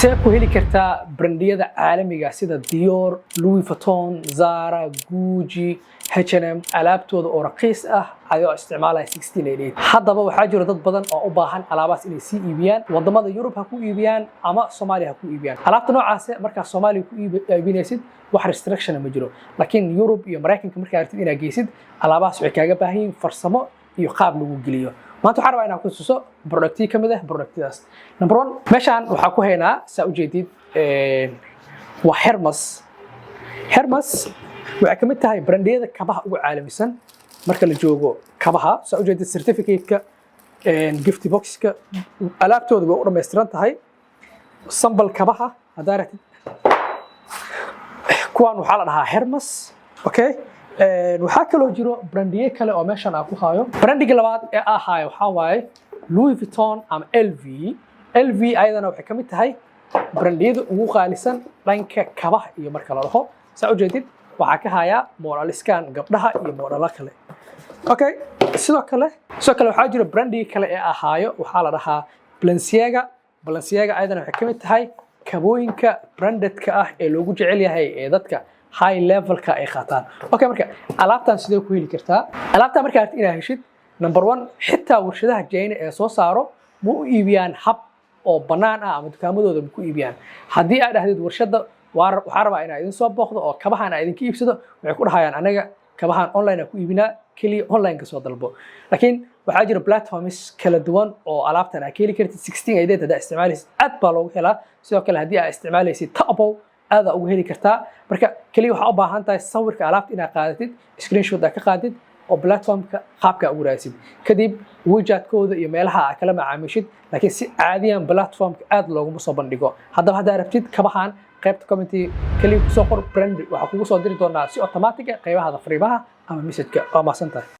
سيكو هلي كرتا برندية عالمية سيدا ديور، لوي فوتون، زارا، جوجي، H&M alaabtooda oo raqiis ah ayuu isticmaalay 1688 haddaba waxaa jira dad badan oo u baahan alaabaas inay si iibiyaan wadamada Yurub ha ku iibiyaan ama Soomaaliya ha ku iibiyaan alaabta noocaas marka Soomaaliya ku iibinaysid wax restriction ma jiro laakiin Yurub iyo Mareykanka marka aad inaad geysid alaabaas waxay kaaga baahan yihiin farsamo iyo qaab lagu geliyo maanta waxaan rabaa inaan ku tuso producti kamid ah productidaas number 1 meeshaan waxaa ku haynaa saa u jeedid waa Hermes waxay kamid tahay brandiyada kabaha ugu caalamisan marka la joogo kabaha soo ujeedid certificate-ka gift box-ka alaabtooda way u dhameystiran tahay sambal kabaha hadaartid kuwan waxa la dhahaa Hermes okay waxa kale oo jiro brandiye kale oo meeshan aan ku haayo brandiga labaad ee ahaayo waxa waaye Louis Vuitton ama LV ayadana waxay kamid tahay brandiyada ugu qaalisan dhanka kabaha iyo marka la dhaho soo ujeedid waxaa ka haya modaliskan gabdhaha iyo modala kale okay sidoo kale waxaa jira brandi kale ee ahaayo waxaa la dhahaa Balenciaga ayadana waxay kamid tahay kabooyinka brandedka ah ee loogu jecel yahay ee dadka high levelka ay qaataan okay marka alaabtan sidoo ku heli kartaa alaabta marka aad inaad heshid number 1 xitaa warshadaha China ee soo saaro ma u iibiyaan hab oo banaan ah ama dukaamadooda ku iibiyaan hadii aad dhahdid warshada waxaan rabaa inaan idin soo booqdo oo kabahan aan idin ka iibsado waxay ku dhahayaan anaga kabahan online ku iibinaa kaliya online ka soo dalbo laakiin waxaa jira platforms kala duwan oo alaabtan aad heli kartid 1688 hadaa isticmaalaysid aad baa loogu helaa sidoo kale hadii aad isticmaalaysid Taobao aad ugu heli kartaa marka kaliya waxa u baahan tahay sawirka alaabta inaad qaadatid screenshot ka qaadid oo platformka qaabka ugu raadsid kadib widgetkooda iyo meelaha aad kala macaamishid laakiin si caadiyan platformka aad loogu soo bandhigo haddaba hadaa rabtid kabahan qaybta commenti kaliya ku soo qor brand waxa kugu soo diri doonaa si automatic ah qaybaha fariimaha ama message-ka waa maasantahay